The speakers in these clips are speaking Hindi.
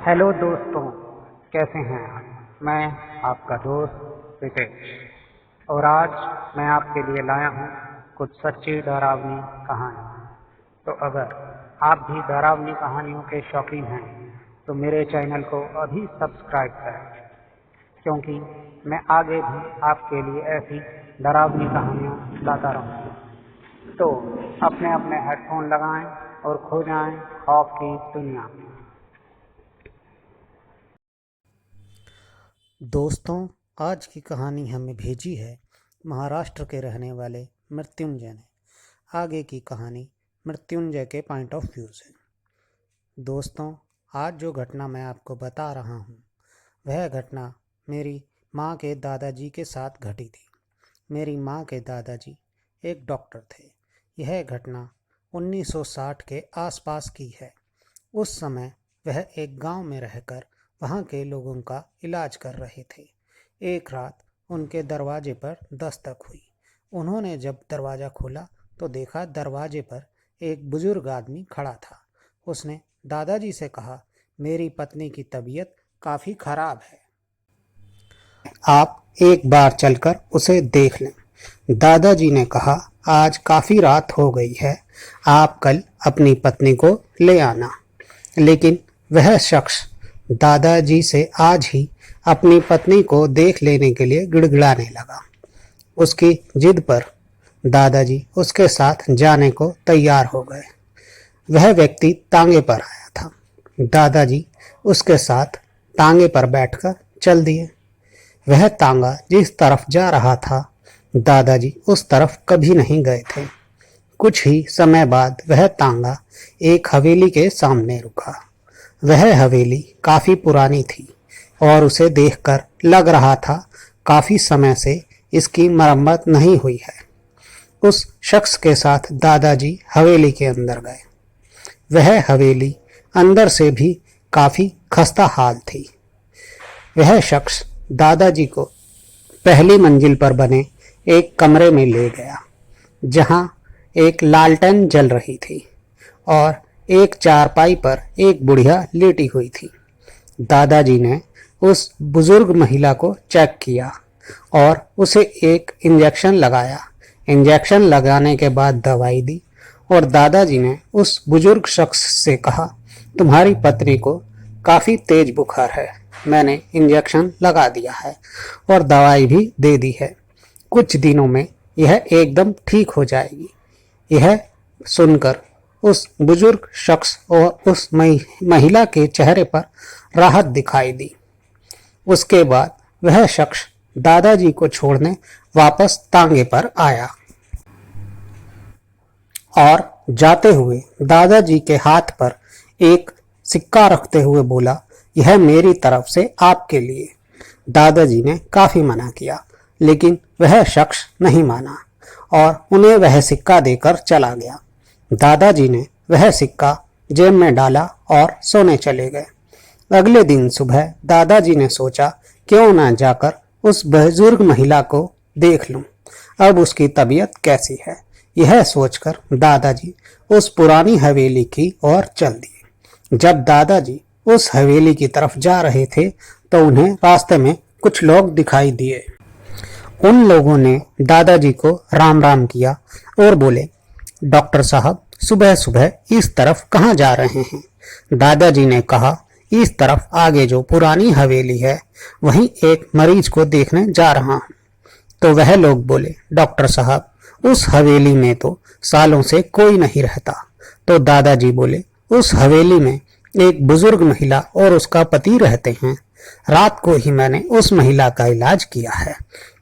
हेलो दोस्तों, कैसे हैं आप? मैं आपका दोस्त रितेश और आज मैं आपके लिए लाया हूँ कुछ सच्ची डरावनी कहानी। तो अगर आप भी डरावनी कहानियों के शौकीन हैं तो मेरे चैनल को अभी सब्सक्राइब करें, क्योंकि मैं आगे भी आपके लिए ऐसी डरावनी कहानियाँ लाता रहूँगा। तो अपने अपने हेडफोन लगाएं और खो जाएं खौफ की दुनिया में। दोस्तों, आज की कहानी हमें भेजी है महाराष्ट्र के रहने वाले मृत्युंजय ने। आगे की कहानी मृत्युंजय के पॉइंट ऑफ व्यू से। दोस्तों, आज जो घटना मैं आपको बता रहा हूँ वह घटना मेरी माँ के दादाजी के साथ घटी थी। मेरी माँ के दादाजी एक डॉक्टर थे। यह घटना 1960 के आसपास की है। उस समय वह एक गांव में रहकर वहाँ के लोगों का इलाज कर रहे थे। एक रात उनके दरवाजे पर दस्तक हुई। उन्होंने जब दरवाज़ा खोला तो देखा दरवाजे पर एक बुजुर्ग आदमी खड़ा था। उसने दादाजी से कहा, मेरी पत्नी की तबीयत काफ़ी खराब है, आप एक बार चलकर उसे देख लें। दादाजी ने कहा, आज काफ़ी रात हो गई है, आप कल अपनी पत्नी को ले आना। लेकिन वह शख्स दादाजी से आज ही अपनी पत्नी को देख लेने के लिए गिड़गिड़ाने लगा। उसकी जिद पर दादाजी उसके साथ जाने को तैयार हो गए। वह व्यक्ति तांगे पर आया था। दादाजी उसके साथ तांगे पर बैठकर चल दिए। वह तांगा जिस तरफ जा रहा था दादाजी उस तरफ कभी नहीं गए थे। कुछ ही समय बाद वह तांगा एक हवेली के सामने रुका। वह हवेली काफ़ी पुरानी थी और उसे देखकर लग रहा था काफ़ी समय से इसकी मरम्मत नहीं हुई है। उस शख्स के साथ दादाजी हवेली के अंदर गए। वह हवेली अंदर से भी काफ़ी खस्ता हाल थी। वह शख्स दादाजी को पहली मंजिल पर बने एक कमरे में ले गया, जहां एक लालटेन जल रही थी और एक चारपाई पर एक बुढ़िया लेटी हुई थी। दादाजी ने उस बुजुर्ग महिला को चेक किया और उसे एक इंजेक्शन लगाया। इंजेक्शन लगाने के बाद दवाई दी और दादाजी ने उस बुजुर्ग शख्स से कहा, तुम्हारी पत्नी को काफ़ी तेज बुखार है, मैंने इंजेक्शन लगा दिया है और दवाई भी दे दी है, कुछ दिनों में यह एकदम ठीक हो जाएगी। यह सुनकर उस बुजुर्ग शख्स और उस महिला के चेहरे पर राहत दिखाई दी। उसके बाद वह शख्स दादाजी को छोड़ने वापस तांगे पर आया और जाते हुए दादाजी के हाथ पर एक सिक्का रखते हुए बोला, यह मेरी तरफ से आपके लिए। दादाजी ने काफ़ी मना किया, लेकिन वह शख्स नहीं माना और उन्हें वह सिक्का देकर चला गया। दादाजी ने वह सिक्का जेब में डाला और सोने चले गए। अगले दिन सुबह दादाजी ने सोचा, क्यों ना जाकर उस बुजुर्ग महिला को देख लूं, अब उसकी तबीयत कैसी है। यह सोचकर दादाजी उस पुरानी हवेली की ओर चल दिए। जब दादाजी उस हवेली की तरफ जा रहे थे तो उन्हें रास्ते में कुछ लोग दिखाई दिए। उन लोगों ने दादाजी को राम राम किया और बोले, डॉक्टर साहब, सुबह सुबह इस तरफ कहाँ जा रहे हैं? दादाजी ने कहा, इस तरफ आगे जो पुरानी हवेली है वहीं एक मरीज को देखने जा रहा हूँ। तो वह लोग बोले, डॉक्टर साहब, उस हवेली में तो सालों से कोई नहीं रहता। तो दादाजी बोले, उस हवेली में एक बुजुर्ग महिला और उसका पति रहते हैं, रात को ही मैंने उस महिला का इलाज किया है।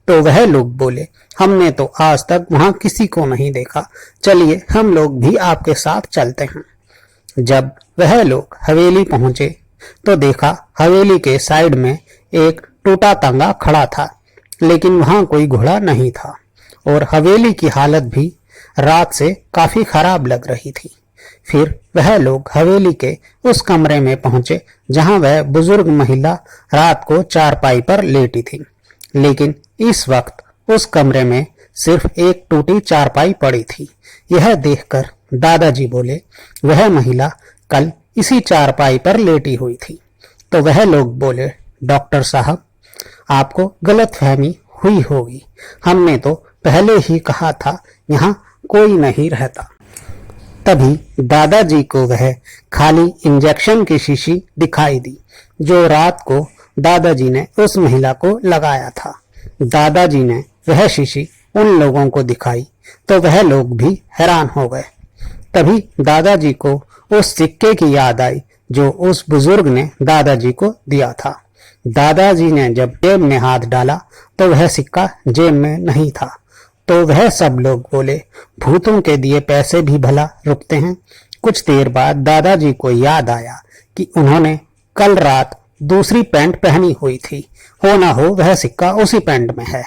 तो वह लोग बोले, हमने तो आज तक वहां किसी को नहीं देखा, चलिए हम लोग भी आपके साथ चलते हैं। जब वह लोग हवेली पहुंचे तो देखा हवेली के साइड में एक टूटा तांगा खड़ा था, लेकिन वहां कोई घोड़ा नहीं था और हवेली की हालत भी रात से काफी खराब लग रही थी। फिर वह लोग हवेली के उस कमरे में पहुंचे जहां वह बुजुर्ग महिला रात को चारपाई पर लेटी थी, लेकिन इस वक्त उस कमरे में सिर्फ एक टूटी चारपाई पड़ी थी। यह देखकर दादाजी बोले, वह महिला कल इसी चारपाई पर लेटी हुई थी। तो वह लोग बोले, डॉक्टर साहब, आपको गलतफहमी हुई होगी, हमने तो पहले ही कहा था यहाँ कोई नहीं रहता। तभी दादाजी को वह खाली इंजेक्शन की शीशी दिखाई दी जो रात को दादाजी ने उस महिला को लगाया था। दादाजी ने वह शीशी उन लोगों को दिखाई तो वह लोग भी हैरान हो गए। तभी दादाजी को उस सिक्के की याद आई जो उस बुजुर्ग ने दादाजी को दिया था। दादाजी ने जब जेब में हाथ डाला तो वह सिक्का जेब में नहीं था। तो वह सब लोग बोले, भूतों के दिए पैसे भी भला रुकते हैं। कुछ देर बाद दादाजी को याद आया कि उन्होंने कल रात दूसरी पैंट पहनी हुई थी, हो ना हो वह सिक्का उसी पैंट में है।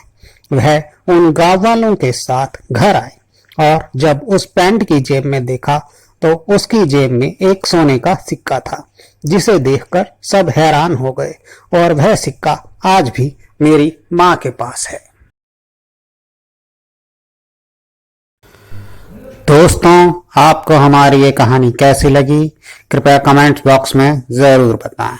वह उन गांव वालों के साथ घर आए और जब उस पैंट की जेब में देखा तो उसकी जेब में एक सोने का सिक्का था, जिसे देखकर सब हैरान हो गए और वह सिक्का आज भी मेरी माँ के पास है। दोस्तों, आपको हमारी ये कहानी कैसी लगी कृपया कमेंट्स बॉक्स में जरूर बताएं।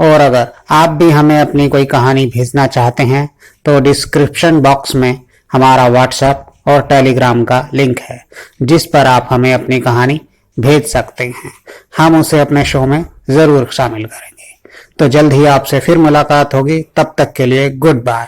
और अगर आप भी हमें अपनी कोई कहानी भेजना चाहते हैं तो डिस्क्रिप्शन बॉक्स में हमारा व्हाट्सएप और टेलीग्राम का लिंक है, जिस पर आप हमें अपनी कहानी भेज सकते हैं। हम उसे अपने शो में जरूर शामिल करेंगे। तो जल्द ही आपसे फिर मुलाकात होगी, तब तक के लिए गुड बाय।